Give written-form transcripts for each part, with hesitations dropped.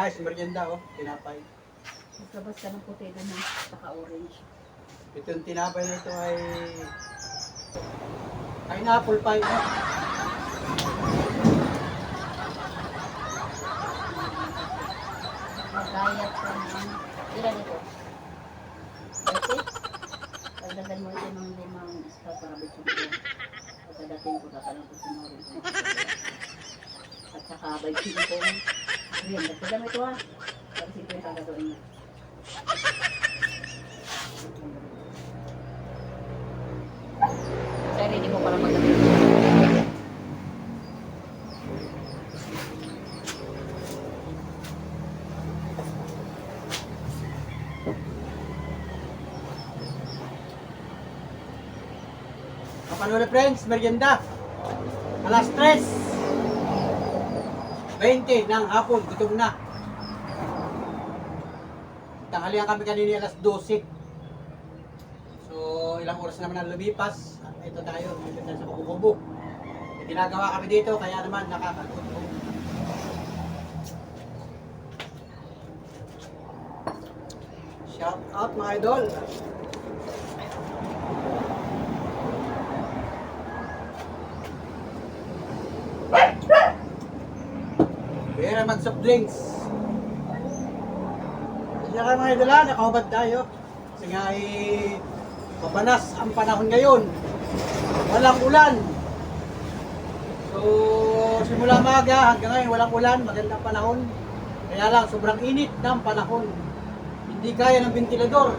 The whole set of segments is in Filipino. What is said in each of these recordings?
Guys, merienda oh, tinapay. Maglabas ka ng puti doon ng saka-orange. Itong tinapay na ito ay pineapple pie. Oh. Magayat ka ng ilan ito? Kasi, pagdagan mo ito ng 5 star para bitsin ko. Pagkadating ko, tatalang ko sinorin ko. At saka bitsin ko. Ayan, dagdagan mo ito ha. Kasi ito yung gagawin mo. Kasi ready mo para magdamit. Kapano na friends, merienda. Alas 3:20 ng hapon, gutom na. Tanghalian kami kanina alas 12. So, ilang oras naman ang lumipas. Ito tayo, dito tayo sa Kubo-Kubo. May ginagawa kami dito, kaya naman nakakagutom. Shout out mga idol. Pera mag-soft drinks. Kaya kayo mga idol, nakahubad tayo. Kasi nga ay mabanas ang panahon ngayon. Walang ulan. So, simula maga hanggang ngayon walang ulan, magandang panahon. Kaya lang, sobrang init ng panahon. Hindi kaya ng ventilador.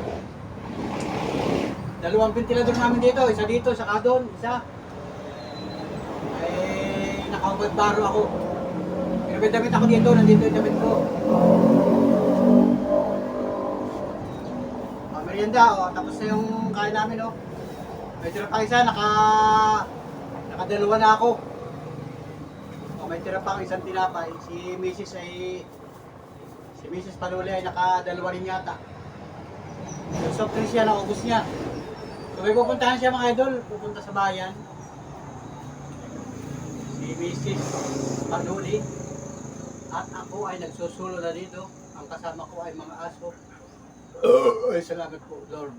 2 ventilador namin dito, isa dito, saka doon, isa. Ay, nakahubad baro ako. Pero may damit ako dito, nandito yung damit ko. Merienda, oh, tapos na yung kain namin, oh. May tira pa isa, nakadalawa na ako. Oh, may tira pa ang isang tinapay. Si Mrs. Panuli ay nakadalawa rin yata. Yung soft drinks siya, naubos niya. So may pupuntahan siya mga idol, pupunta sa bayan. Si Mrs. Panuli. At ako ay nagsusulo na dito. Ang kasama ko ay mga aso. Ay, salamat po, Lord.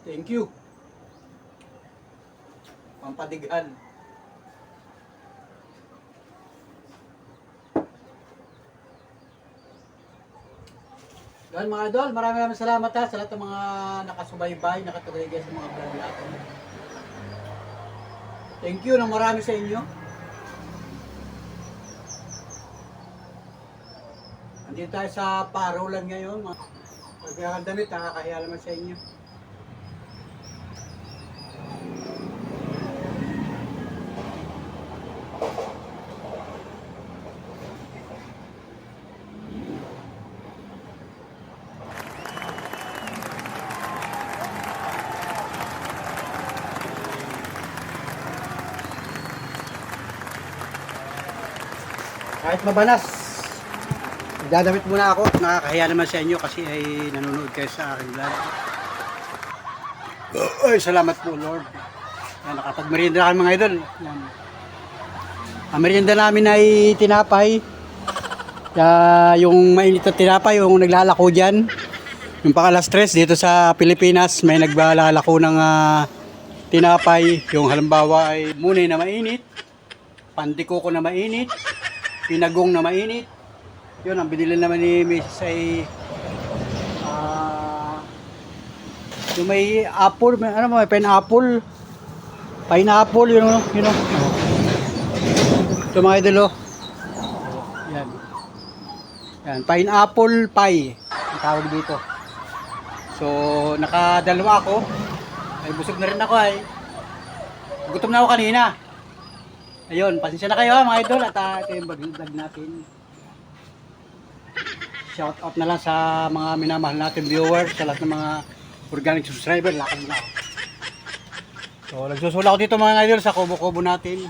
Thank you. Pampadighan. Yan mga idol, maraming salamat ha sa lahat ng mga nakasubaybay, nakatuloy sa mga vlog natin. Thank you ng marami sa inyo. Andito tayo sa parolan ngayon. Pagkakang damit, nakakahiya naman sa inyo. Kahit mabanas, dadamit muna ako. Nakakahiya naman sa inyo kasi ay nanonood kayo sa aking vlog. Ay, salamat po Lord. Yan, nakapag-merienda kami mga idol. Yan. Ang merienda namin ay tinapay. Yung mainit na tinapay, yung naglalako dyan. Yung pang alas 3 dito sa Pilipinas, may naglalako ng tinapay. Yung halimbawa ay munay na mainit, pandikoko na mainit, pinagong na mainit. Yun, ang binili naman ni Mrs. ay yung may apple, may pineapple. Pineapple, yun. Ito mga idol, oh. Yan. Yan, pineapple pie ang tawag dito. So, nakadalawa ako. Ay, busog na rin ako ay. Gutom na ako kanina. Ayun, pasensya na kayo ha, mga idol. At ito yung vlog natin. Shout out na lang sa mga minamahal natin viewers, sa lahat ng mga organic subscriber. Lakad na ako. So, nagsusula ako dito mga idol sa kubo-kubo natin.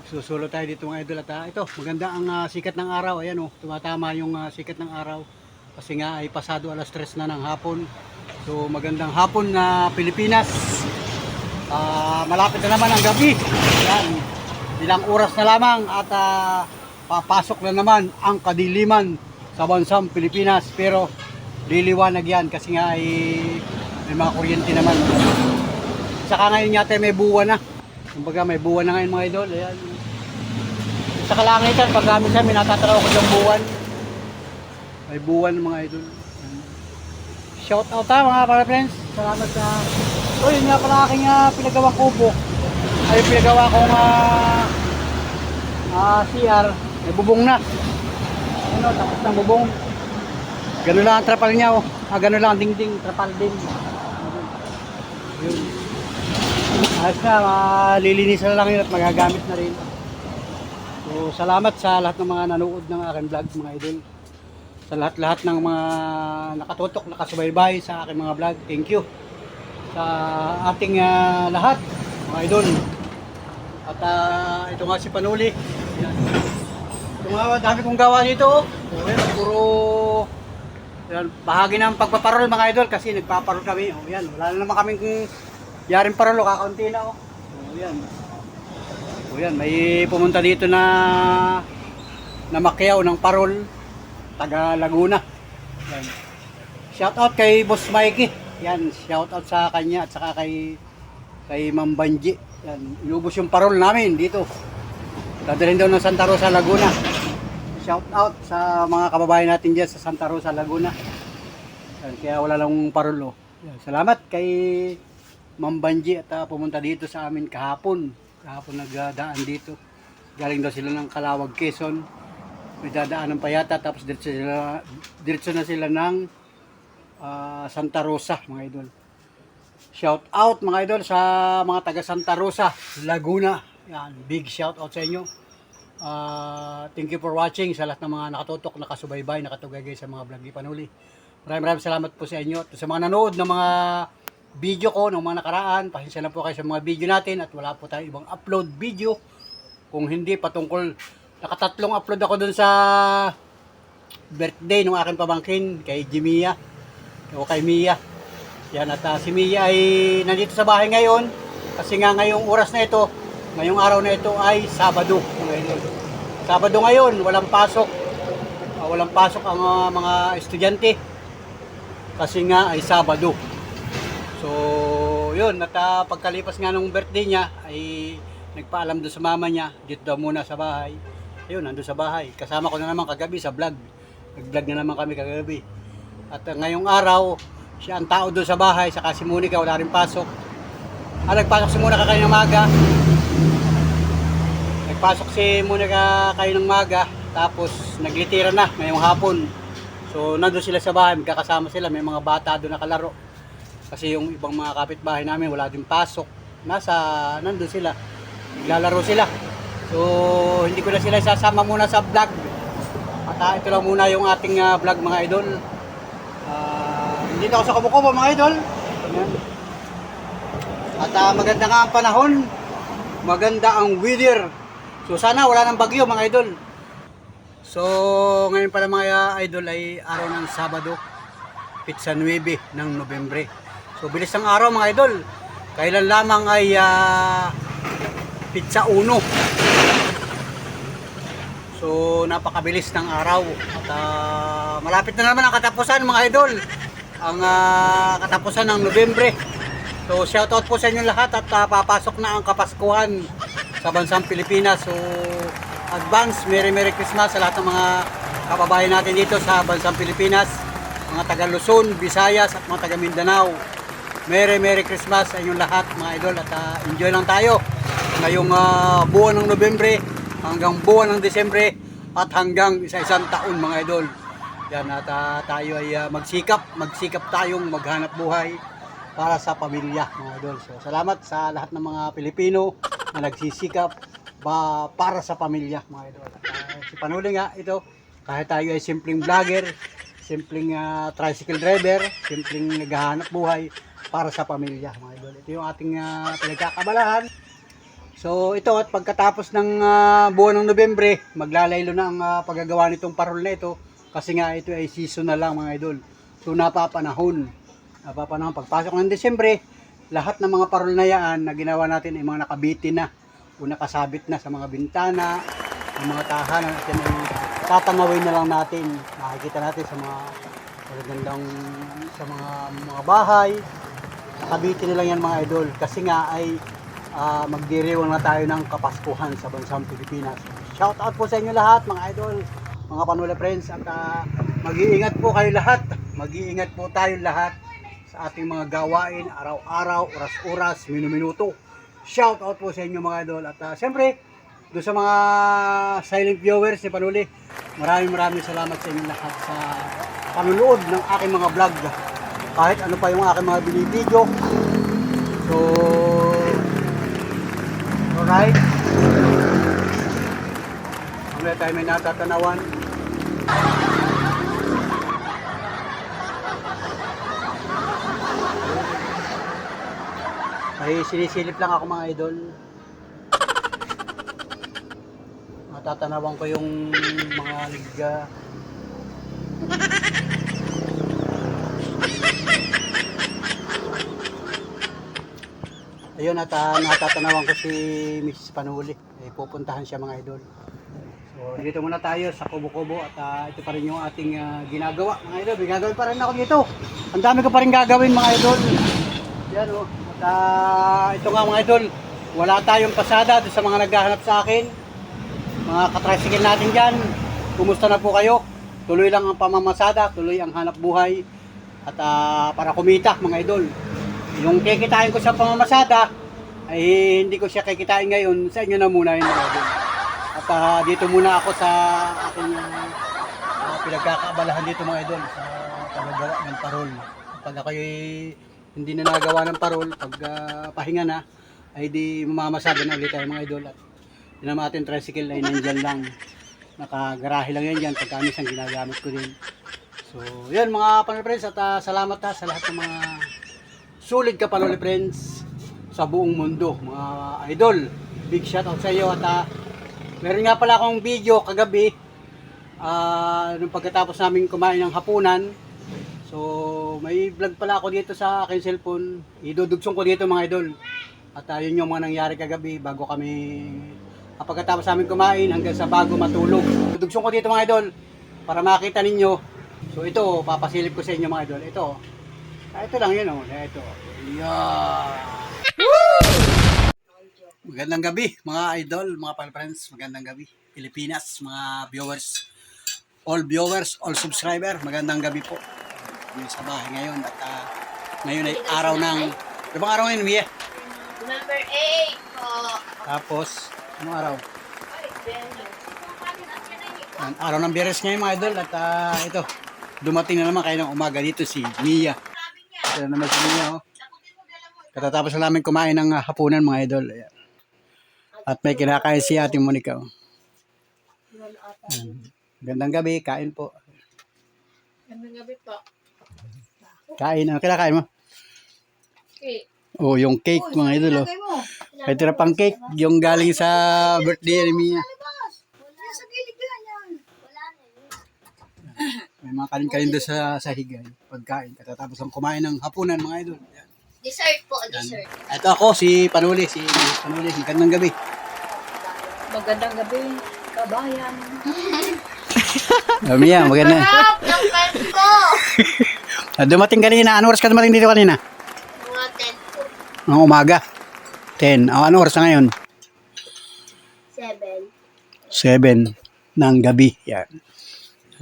Susulo tayo dito mga idol. At ito, maganda ang sikat ng araw. Ayan, oh, tumatama yung sikat ng araw. Kasi nga ay pasado alas 3 na ng hapon. So, magandang hapon na Pilipinas. Malapit na naman ang gabi. Ayan. ilang oras na lamang at papasok na naman ang kadiliman sa bansang Pilipinas. Pero liliwanag yan kasi nga ay may mga kuryente naman. Saka ngayon yata may buwan na. Kumbaga may buwan na ngayon mga idol. Ayan. Sa kalangitan, pag minsan may natataraw ko ng buwan. May buwan mga idol. Shout out mga para friends. Salamat sa... So yun nga pala aking pinagawang kubo. Ay pinagawa kong CR. May bubong na. Ano, tapos ng bubong. Ganun lang ang trapal niya. Oh. Ganun lang ang dingding. Trapal din. Yun. Ayos na. Lilinisan na lang yun at magagamit na rin. So salamat sa lahat ng mga nanood ng aking vlog mga idol. Sa lahat-lahat ng mga nakatutok, nakasubaybay sa aking mga vlog. Thank you sa ating lahat mga idol. At ito nga si Panuli. Ito nga dami kong gawa dito. So, yan, puro yan, bahagi ng pagpaparol mga idol kasi nagpaparol kami. O yan, wala na naman kaming yaring parol, kakaunti na. O yan. O yan, may pumunta dito na makyaw ng parol. Taga Laguna. Yan. Shout out kay Boss Mikey. Yan, shout out sa kanya at saka kay Ma'am Banji. Yan, inubos yung parol namin dito. Dadalhin daw ng Santa Rosa, Laguna. Shout out sa mga kababayan natin diyan sa Santa Rosa, Laguna. Yan, kaya wala lang parol. Yan, salamat kay Ma'am Banji at pumunta dito sa amin kahapon. Kahapon nagdaan dito. Galing daw sila ng Calawag, Quezon. May dadaanan pa yata tapos diretso na sila ng Santa Rosa mga idol. Shout out mga idol sa mga taga Santa Rosa, Laguna. Yan, big shout out sa inyo. Thank you for watching sa lahat ng mga nakatutok, nakasubaybay, nakatugagay sa mga vlog ni Panuli. Maraming salamat po sa inyo at sa mga nanood ng mga video ko ng mga nakaraan. Pasensya na po kayo sa mga video natin at wala po tayong ibang upload video. Kung hindi patungkol, nakatatlong upload ako dun sa birthday ng aking pamangkin kay Jimia o kay Mia. Yan, at si Mia ay nandito sa bahay ngayon kasi nga ngayong oras na ito, ngayong araw na ito ay Sabado. Sabado ngayon, walang pasok. Walang pasok ang mga estudyante kasi nga ay Sabado. So, yun, at pagkalipas nga ng birthday niya ay nagpaalam doon sa mama niya, dito daw muna sa bahay. Ayun, nandun sa bahay. Kasama ko na naman kagabi sa vlog. Nag-vlog na naman kami kagabi. At ngayong araw, siya ang tao doon sa bahay, saka si Monica wala rin pasok. Nagpasok si Monica kayo ng maga. Nagpasok si Monica kayo ng maga, tapos naglitira na ngayong hapon. So nandun sila sa bahay, magkakasama sila, may mga bata doon nakalaro. Kasi yung ibang mga kapitbahay namin wala din pasok. Nandun sila, naglalaro sila. So hindi ko na sila isasama muna sa vlog. At ito lang muna yung ating vlog mga idol. Dito ako sa Kumukubo mga idol. Ayan. At maganda nga ang panahon. Maganda ang weather. So sana wala nang bagyo mga idol. So ngayon pala mga idol ay araw ng Sabado, Pizza 9 ng Nobyembre. So bilis ng araw mga idol. Kailan lamang ay Pizza 1. So napakabilis ng araw. At malapit na naman ang katapusan mga idol. Ang katapusan ng Nobyembre. So shoutout po sa inyo lahat at papasok na ang Kapaskuhan sa bansang Pilipinas. So advance Merry Christmas sa lahat ng mga kababayan natin dito sa bansang Pilipinas, mga taga Luzon, Visayas at mga taga Mindanao. Merry Christmas sa inyong lahat mga idol at enjoy lang tayo ngayong buwan ng Nobyembre hanggang buwan ng Disyembre at hanggang isa-isang taon mga idol. Yan at tayo ay magsikap tayong maghanap buhay para sa pamilya mga idol. So salamat sa lahat ng mga Pilipino na nagsisikap para sa pamilya mga idol. Si Panuli nga ito, kahit tayo ay simpleng vlogger, simpleng tricycle driver, simpleng naghahanap buhay para sa pamilya mga idol. Ito yung ating pinagkakabalahan. So ito at pagkatapos ng buwan ng Nobyembre, maglalaylo na ang paggagawa nitong parol na ito. Kasi nga ito ay season na lang mga idol. So napapanahon pagpasok ng Disyembre, lahat ng mga parol na yan na ginawa natin ay mga nakabitin na. o nakasabit na sa mga bintana, ng mga tahanan, at yan ay tatanawin na lang natin. Makikita natin sa mga magagandang sa mga bahay. Nakabitin na lang yan mga idol. Kasi nga ay magdiriwang na tayo ng Kapaskuhan sa bansang Pilipinas. Shout out po sa inyo lahat mga idol, mga Panula friends, at mag-iingat po kayo lahat. Mag-iingat po tayo lahat sa ating mga gawain araw-araw, oras-oras, minu-minuto. Shout out po sa inyo mga idol. At siyempre, doon sa mga silent viewers ni Panuli, maraming salamat sa inyo lahat sa panunood ng aking mga vlog. Kahit ano pa yung aking mga binibidyo. So, alright. Mamaya tayo may natatanawan. Ay sinisilip lang ako mga idol. Matatanawan ko yung mga liga. Ayun, at natatanawan ko si Mrs. Panuli. Pupuntahan siya mga idol. So dito muna tayo sa Kubo-Kubo, at ito pa rin yung ating ginagawa mga idol. May gagawin pa rin ako dito. Ang dami ko pa rin gagawin mga idol. Yan o. At ito nga mga idol, wala tayong pasada sa mga naghahanap sa akin. Mga katricycle natin dyan, kumusta na po kayo? Tuloy lang ang pamamasada, tuloy ang hanap buhay. At para kumita mga idol. Yung kikitain ko sa pamamasada, ay hindi ko siya kikitain ngayon. Sa inyo na muna yun mga idol. At dito muna ako sa aking pinagkakaabalahan dito mga idol, sa paggagawa ng parol. Pag ako'y hindi na nagawa ng parol, pag pahinga na, ay di mamamasada na ulit tayo mga idol. At yun naman ating tricycle ay nandyan lang. Nakagarahe lang yan dyan, pagkamis ang ginagamit ko din. So, yun mga Panuli friends, at salamat sa lahat ng mga sulit ka Panuli friends sa buong mundo. Mga idol, big shout out sa iyo. At meron nga pala akong video kagabi, nung pagkatapos namin kumain ng hapunan. So, may vlog pala ako dito sa aking cellphone. Idudugsong ko dito mga idol. At yun yung mga nangyari kagabi bago kami, pagkatapos namin kumain hanggang sa bago matulog. Idudugsong ko dito mga idol para makita ninyo. So ito, papasilip ko sa inyo mga idol. Ito lang yun ito. Yeah. Magandang gabi mga idol, mga friends. Magandang gabi. Pilipinas, mga viewers. All viewers, all subscriber. Magandang gabi po. Kami sa bahay ngayon, at ngayon ay araw ng, ibang araw ngayon Mia? Number 8 po. Tapos anong araw? Ang araw ng Biyernes ngayon mga idol, at ito dumating na naman kayo ng umaga dito si Mia. Ito naman si Mia Katatapos na namin kumain ng hapunan mga idol. Ayan. At may kinakain si Ate Monica. Gandang gabi, kain po. Gandang gabi po. Kain, ano kinakain mo? Okay. Oh, yung cake mga idol. May tira pang cake, yung galing sa birthday ni Mia. May mga kanin-kanin doon sa higay, pagkain. Katatapos ang kumain ng hapunan mga idol. Yan. Dessert po, dessert. Ito ako, si Panuli, Panuli. Magandang gabi. Magandang gabi, kabayan. Mia, maganda. Sarap ng pants ko. Dumating kanina, ano oras ka dumating dito kanina? Mga 10 po. Ng umaga. 10. Ano oras na ngayon? 7. 7 ng gabi. Yan.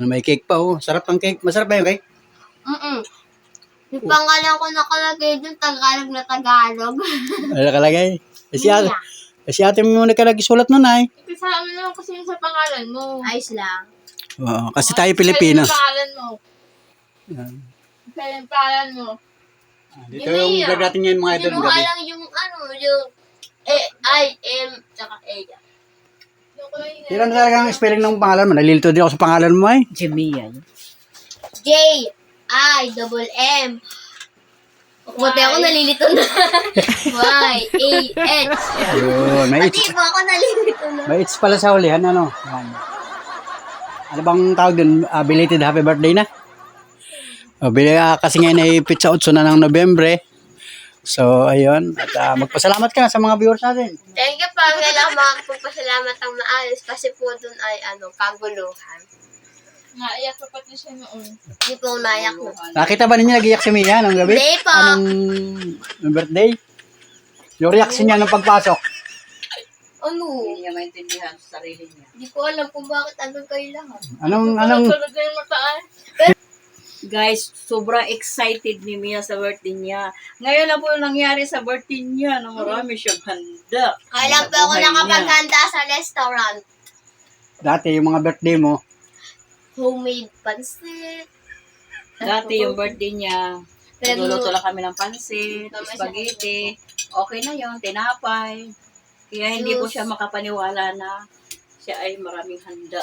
May cake pa oh. Sarap ang cake. Masarap ba yung cake? Yung pangalan ko nakalagay dun, Tagalog na Tagalog. Ano nakalagay? Si ate mo nakalagay sulat nun ay. Kasama naman kasi yun sa pangalan mo. Ayos lang. Oo, kasi tayo Pilipino. Sa pangalan mo. Yan. Sa pangalan mo. Dito yung vlog natin ngayon mga idol. Kinuha Gabi. lang yung yung I-M tsaka A. Pero ano talaga ang spelling ng pangalan mo? Nalilito din ako sa pangalan mo ay. J-I-M-M. Buti ako nalilito na. Y-A-H. Ayun, may Pati mo ako nalilito na. may it's pala sa hulihan. Ano? Yan. Ano bang tawag dun? Belated happy birthday na? Kasi ngayon ay pizza 8 na ng Nobyembre. So, ayun. At magpasalamat ka na sa mga viewers natin. Thank you po. Ngayon makapagpasalamat ang maayos kasi po dun ay kaguluhan. Naiyak pa pati siya noon. Hindi po nayak mo. Nakita ba ninyo nag-iyak si Mia nung gabi? Hindi po. Nung birthday? Yung reaction niya nung pagpasok. Ano? Hindi niya maintindihan sa sarili niya. Hindi ko alam kung bakit agad kayo lahat. Anong, Tulad na yung mataan. Guys, sobrang excited ni Mia sa birthday niya. Ngayon na po yung nangyari sa birthday niya na marami siyang handa. Kailan po ako Sa buhay niya. nakapaghanda sa restaurant? dati yung mga birthday mo, Homemade pansit. Dati yung birthday niya, nagluluto lang kami ng pansit, Tama siya. spaghetti. Okay na yun, tinapay. Kaya hindi ko siya makapaniwala na siya ay maraming handa.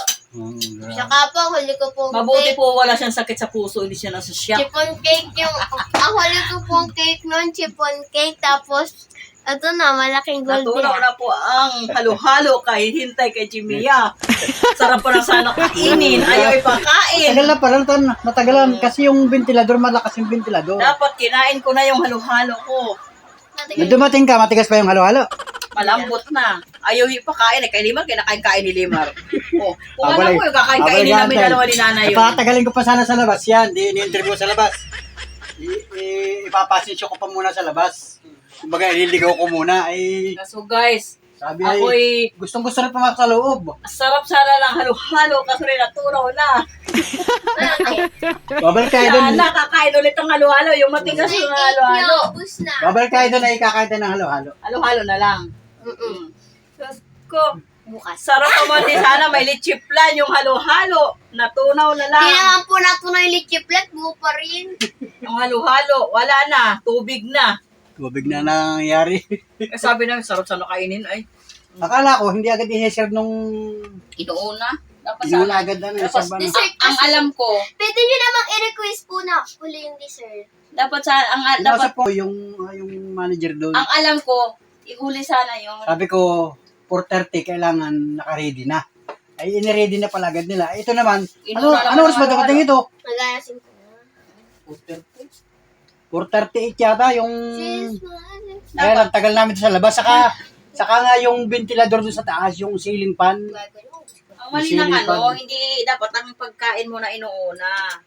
Saka po, huli ko pong Mabuti cake. po wala siyang sakit sa puso, hindi siya nasa shock. Chiffon cake yung, ang huli ko pong cake nun, chiffon cake. Tapos, ito na, malaking gold Natunaw yan. na po ang halo-halo kay hintay kay Jimia. Sarap pa lang sana kainin, ayaw ipakain. Matagal na pala, matagalan. Kasi yung ventilador, malakas yung ventilador. Dapat kinain ko na yung halo-halo ko. Nung dumating ka, matigas pa yung halo-halo. Malambot na. Ayaw ipakain. Kay Limar, kinakain-kain ni Limar. Oh, kung Abay, alam mo yung kakain-kainin abay, namin gantel. dalawa ni Nanay yun. Napakatagalin ko pa sana sa labas yan. Di ini-interview sa labas. Ipapasensyo ko pa muna sa labas. Kumbaga, ililigaw ko muna. Ay, So guys, sabi ay, ako'y gustong-gusto rin pumasok sa loob. sarap sana lang halo-halo kasi rin natunaw na. Babalik tayo Kaya doon. nakakain ulit ang halo-halo. Yung matigas yung halo-halo. Ubus na. Babalik tayo doon ay kakain tayo ng halo-halo. Halo-halo na lang. Mm-mm. Diyos ko. Bukas. Sarap naman din sana may lechiplan yung halo-halo. Natunaw na Hindi lang. naman po natunay lichiplet, buo pa rin. Yung halo-halo, wala na. Tubig na. Tubig na nangyayari. Eh, sabi namin, sarap sana kainin. Ay, Akala ko, hindi agad i-serve nung inuuna. Dapat hindi sana. na agad na Tapos, serve. dessert ang alam ko, Pwede nyo namang i-request po na huli yung dessert. dapat sa dapat Dapat po yung manager doon. ang alam ko, ihuli sana yung Sabi ko, 4:30 kailangan naka-ready na. Ay, ini-ready na pala agad nila. Ito naman, Inuna naman ano oras ba ang dapating ito? Naganasin ko na. 4:38 yata yung... Sis, Kaya lang, tagal namin ito sa labas. Saka nga yung ventilador doon sa taas, yung ceiling fan. ang mali ng hindi dapat ang pagkain mo na inuuna.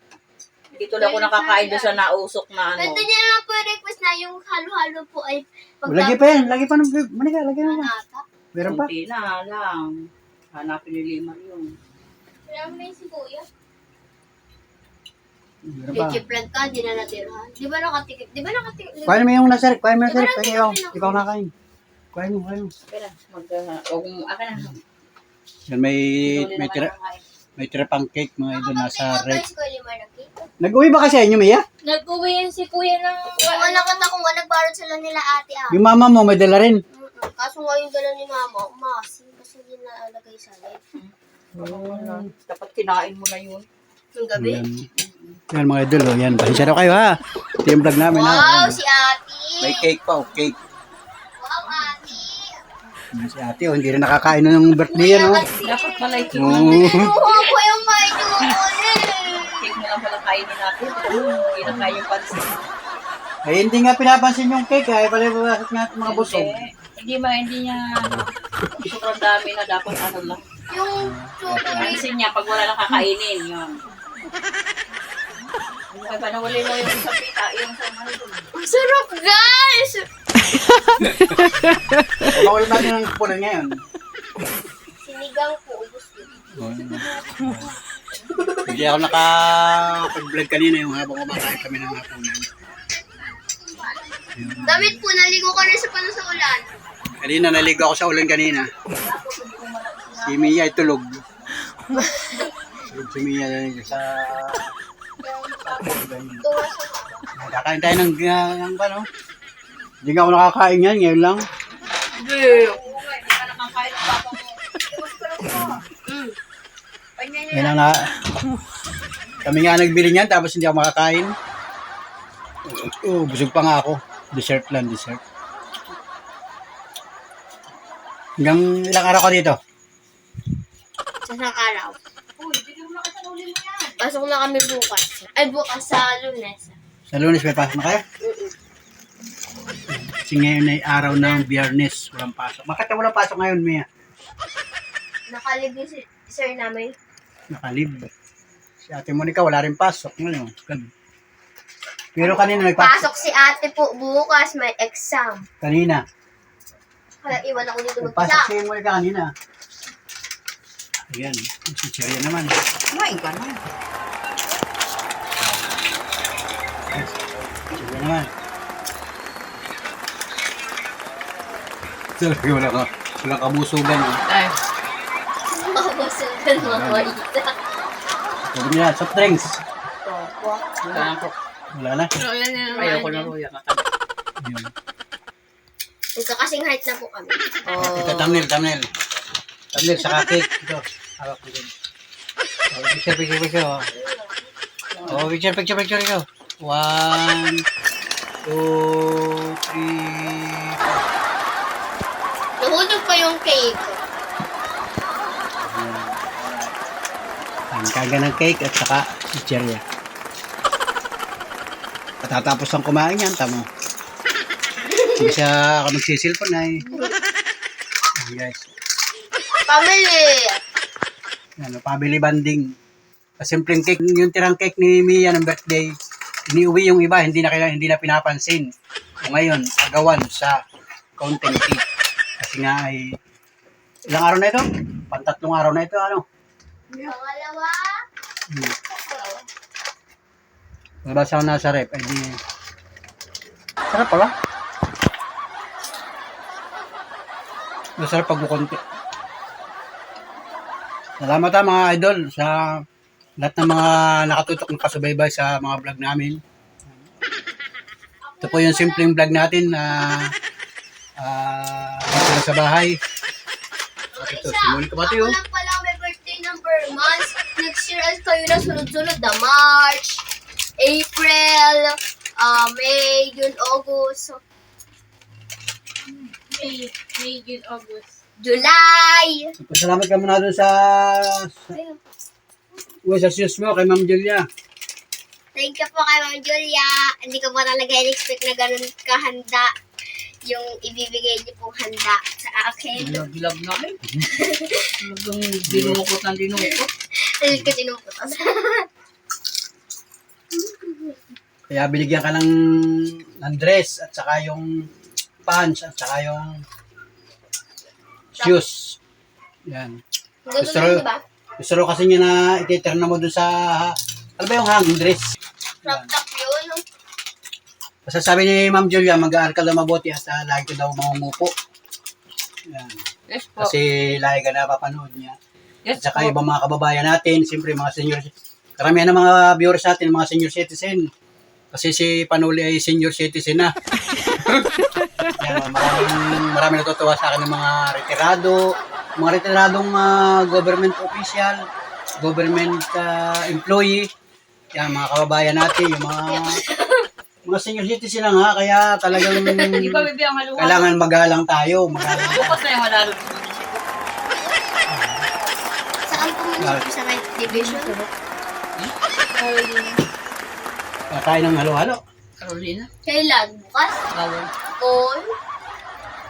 Hindi tulad ako nakakain doon sa nausok na ano. Pwede nyo naman po i-request na yung halo-halo po ay Lagi pa yan. Lagi pa nung... Manika, lagi na. Nata. Meron pa. Kunti na lang. Hanapin ni Limar yun. Kaya mo na yung sibuyas. Meron pa. Lichiplet ka, di na natirahan. Di ba nakatikip? Kuhain mo yung nasa... Kuhain mo yung Diba nasa... Kaya ikaw. Ikaw nakain. Kuhain mo, kuhain mo. Pero, akin na. Yan, may Huli naman tira... ang kain. May tira pang cake mga idol nasa rep. Guys, ko lima na cake. Nag-uwi ba kasi inyo, Mia? Nag-uwi yan si kuya ng... Kung nakita ko nga nagbarod sila nila ate ah. Yung mama mo may dala rin. Kaso nga yung dala ni mama, umasin kasi hindi naalagay sa live. Dapat kinain mo na yun. Yung gabi. Yan mga idol, oh, yan. Pasensya daw kayo ha. Ito yung vlog namin ha. Wow, Yan. si ate. May cake pa, oh, cake. Wow, ate. Yan si ate, oh, hindi rin nakakain ng birthday yan, oh. Dapat pala ito. Kinuha ko yung may chocolate. Cake mo lang pala kainin natin. Hindi na kaya yung pansin. Ay, hindi nga pinapansin yung cake, ay pala nga mga busog. Hindi niya sobrang dami na dapat ano lang. Yung chocolate. Pansin niya pag wala nang kakainin. Yun. Ay, panawali mo yung isang pita. Yung isang ano dun. Ang sarap, guys! Bawal natin ang kupunan ngayon. Sinigang po, ubus yun. Hindi ako nakapag-vlog kanina yung habang kumakain kami ng hapunan. Damit po, naligo ko rin sa pano sa ulan. Kanina, naligo ako sa ulan kanina. Si Mia ay tulog. Tulog si Mia sa... Tuwa sa Kakain tayo ng ano? Hindi nga ako nakakain yan, ngayon lang. Hindi. Hindi ka nakakain ng papa mo. Yan ang na... Kami nga nagbili niyan, tapos hindi ako makakain. Busog pa nga ako. Dessert lang, dessert. Hanggang ilang araw ka dito? sa isang araw. Pasok na kami bukas. Ay, bukas sa Lunes. Sa Lunes may pasok na kayo? Kasi ngayon ay araw ng Biyernes, walang pasok. Bakit ka walang pasok ngayon, Mia? Nakalib yung sir namin. Nakalib. Si Ate Monica wala rin pasok ngayon. Pero kanina nagpasok. Pasok si ate po bukas, may exam. Kanina. Kaya iwan ako dito Nagpasok mag-isa. si Monica kanina. Ayan, si Cherry naman. Kumain ka na. Cherry naman. Sorry, wala kabusugan. Ay, Mabusugan mga waita. Sabi niya, soft drinks. wala na po. Wala na. Ayoko na ruya ka. Ayun. Magkakasing height na po kami. Ito, thumbnail. Thumbnail, saka cake. Ito, hawak ko din. Oh, picture. Oh, picture ito. 1, 2, 3, 4. Nahulog pa yung cake. Ang kaga ng cake at saka si Cherry. Patatapos ang kumain yan, tamo. Hindi siya magsisilpon na eh. Ayan, guys. Family. Ano, pabili banding. Simpleng cake, yung tirang cake ni Mia ng birthday, iniuwi yung iba, hindi na pinapansin. O ngayon, agawan sa counting cake. Kasi nga ay, ilang araw na ito? Pantatlong araw na ito, ano? Pangalawa. Nabasa ko nasa rep, di... Sarap pala. Masarap pag bukonti. Salamat mga idol sa lahat ng mga nakatutok ng kasubaybay sa mga vlog namin. Ito po yung simpleng vlog natin na dito sa bahay. At ito, simulan ka ba ito Ako lang pala may birthday number months. Next year ay kayo na sunod-sunod na March, April, May, June, August, May, June, August. July. Salamat ka muna doon sa shoes mo kay Ma'am Julia. Thank you po kay Ma'am Julia. Hindi ko po talaga in-expect na ganun kahanda yung ibibigay niyo pong handa sa akin. Dilag namin. Talagang dinukot ng dinukot. Ayun ko sinuputas. Kaya binigyan ka ng dress at saka yung pants at saka yung shoes. Yan. Gusto mo diba? Gusto rin kasi niya na ititirna mo doon sa, ano ba yung hanging dress? Crop top yun. Basta sabi ni Ma'am Julia, mag-aaral ka daw mabuti at lagi ka daw mamumupo. Yan. Yes po. Kasi lagi ka na papanood niya. Yes At saka po. ibang mga kababayan natin, siyempre mga senior, karamihan ng mga viewers natin, mga senior citizen. Kasi si Panuli ay senior citizen na. Yan, maraming natutuwa sa akin ng mga retiradong government official, government employee, yan, mga kababayan natin, yung mga senior citizen na nga, kaya talagang Di ba bibi ang haluhan? kailangan magalang tayo. Bukas na yung halalo. Saan po muna sa right division? Kakain ng halo-halo. Carolina? Kailan? Bukas? Bawal. All?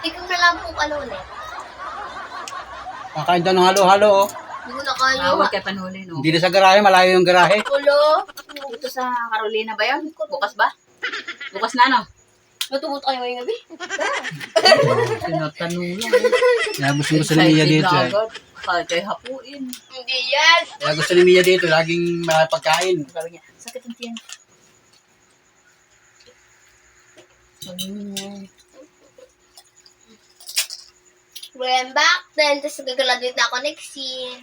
Ikaw na lang po ano ulit. Kakain daw ng halo-halo. Oh. Hindi ko na kayo. Bawal kay Panuli, no? Hindi na sa garahe, malayo yung garahe. Kulo. Dito sa Carolina ba yun? Bukas ba? Bukas na, no? Natubot kayo ngayong gabi? Tinatanong lang. Kaya gusto ni Mia dito. Kahit kayo hapuin. Hindi yan. Kaya gusto ni Mia dito, laging pagkain. Sabi niya, sakit ang tiyan. Sabi niya. We're back then. Tapos gagaladwit na ako next year.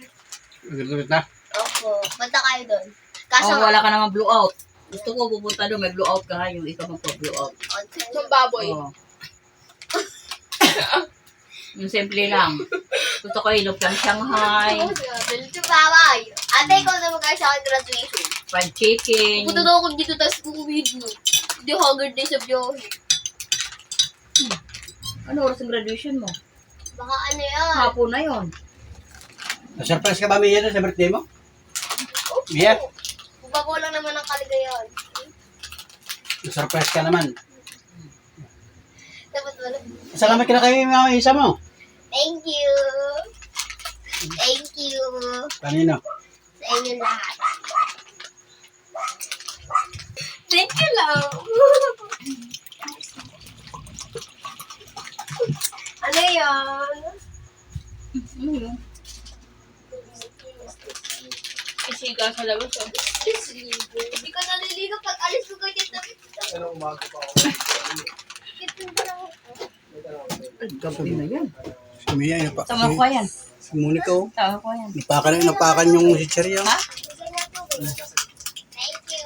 Gusto na. Opo. Punta kayo doon. Kaso Kaso, wala ka naman blow out. Gusto ko pupunta doon, may blow out ka ha, yung ikaw magpa-blow out. Yung baboy. Oo. Yung simple lang. Gusto ko ilog ng Shanghai, Dito baway. Ate, ikaw na mag-ayos sa akin graduation. fried chicken. Punta daw ako dito, tapos uuwi mo. Hindi haggard day sa biyahe. Ano oras ang graduation mo? Baka ano yan? Hapon na yun. Na-surprise ka ba, Mia, sa birthday mo? Mia, Bako lang naman ang kaligayahan. na-surprise ka naman. Dapat wala. Salamat ka na kay Mama Isa mo. Thank you. Thank you. Kanino? Sa inyo lahat. Thank you, love. Ano yan? Isiga sa labas. Oh. Hindi ka naliligo pag alis ko kayo dito. Anong umaga pa ako? Gabi na yan. Sumiya, inapa. Tama ko yan. Si Monica, oh. Tama ko yan. Inapakan yung chichirya. Ha? Thank you.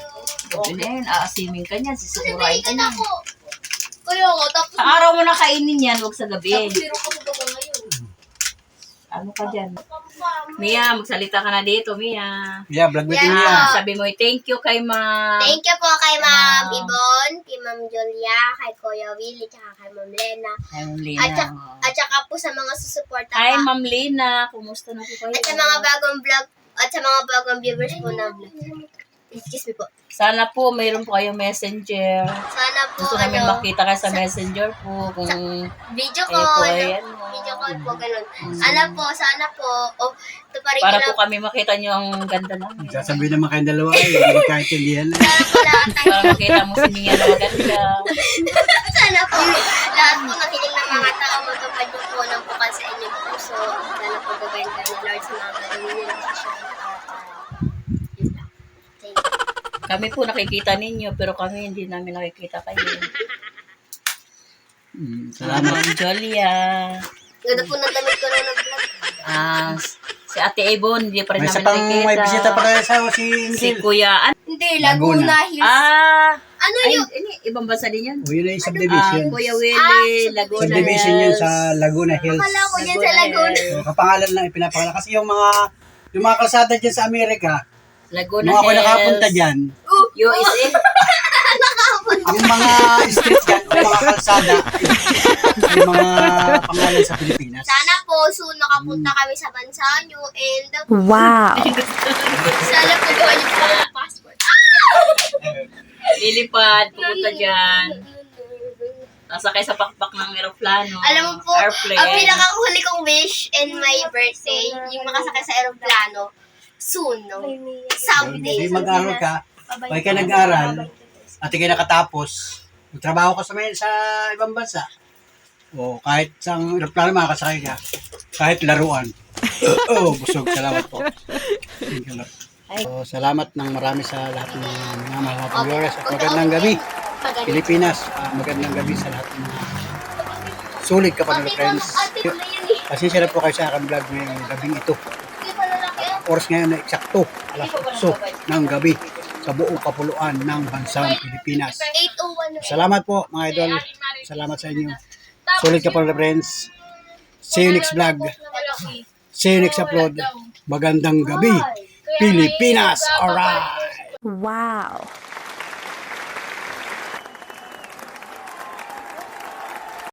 Gabi na yan. Aasimin ka niyan. Kasi Sisigurahin ka naitan niyan. ako. Kaya ako, tapos Sa araw mo na kainin yan. Huwag sa gabi. meron ko ba ngayon? Ano ka dyan? Mia, magsalita ka na dito, Mia. Yeah, vlog meeting Yeah. niya. Sabi mo, thank you kay Ma. Thank you po kay Ma'am Yvonne, kay Ma'am Julia, kay Kuya Willie, tsaka kay Ma'am Lena. Hi, Ma'am Lina. At saka po sa mga susuporta Hi, ka. Ma'am Lina. Kumusta na po kayo? At sa mga bagong vlog, at sa mga bagong viewers po na vlog. Excuse me po. Sana po mayroon po kayong messenger. Sana po, Gusto namin makita kayo sa messenger po. Kung video kayo po call. ay ano. Video call po, ganun. Sana po, ito pa rin Para yun po kami makita nyo ang ganda namin. Sasabihin naman kayong dalawa, hindi magkaintindihan na. Sana po lahat tayo. Para makita mo si Mia na maganda. Sana po, lahat po ng hiling ng mga tao, matupad yung po ng bukal sa inyong puso. Sana po gabayan kayo ni Lord sa mga gagawin niyo ng sasyon. Yun lang. Thank you. Kami po nakikita ninyo, pero kami hindi namin nakikita kayo. Salamat. Ma'am Julia. Ganda po ng damit ko nung nag-vlog. Si Ate Ebon, hindi pa rin May isa namin pang nakikita. may bisita pa tayo sa si Si Angel. Kuya. Hindi, Laguna. Laguna Hills. Ano Ano yun? yun? Ibang bansa din yan. O yun ay subdivision. Kuya Willie, Laguna Subdivision yun Hills. sa Laguna Hills. Akala ko dyan sa Laguna. So, kapangalan lang ipinapakala. Kasi yung mga kalsada dyan sa Amerika, Laguna nung ako Hills. nakapunta dyan, USA. ang mga street dyan, o mga kalsada, ay mga pangalan sa Pilipinas. Sana po, soon nakapunta kami sa bansa nyo and Wow. sana po gawa niyo po kami ng passport. Lilipad, pupunta dyan. Nasakay sa pakpak ng aeroplano. Alam mo po, Airplane. ang pinakahuli kong wish in my birthday, yung makasakay sa aeroplano, soon, no? Someday. Hindi mag-aral ka, pag ka nag-aral, at ikay nakatapos, magtrabaho ka sa ibang bansa. O kahit sa aeroplano makakasakay ka, kahit laruan. Busog. Salamat po. Thank you, Lord. So, salamat ng marami sa lahat ng mga mahal nating viewers. At magandang gabi, Pilipinas. Magandang gabi sa lahat ng mga sulit kapatid friends. Pasensya na po kayo sa aking vlog ngayong gabing ito. Oras ngayon na eksakto, alas 8 ng gabi sa buong kapuluan ng bansang Pilipinas. 8:01. Salamat po mga idol. Salamat sa inyo. Sulit kapatid friends. See you next vlog. See you next upload. Magandang gabi, Pilipinas. Alright. Wow.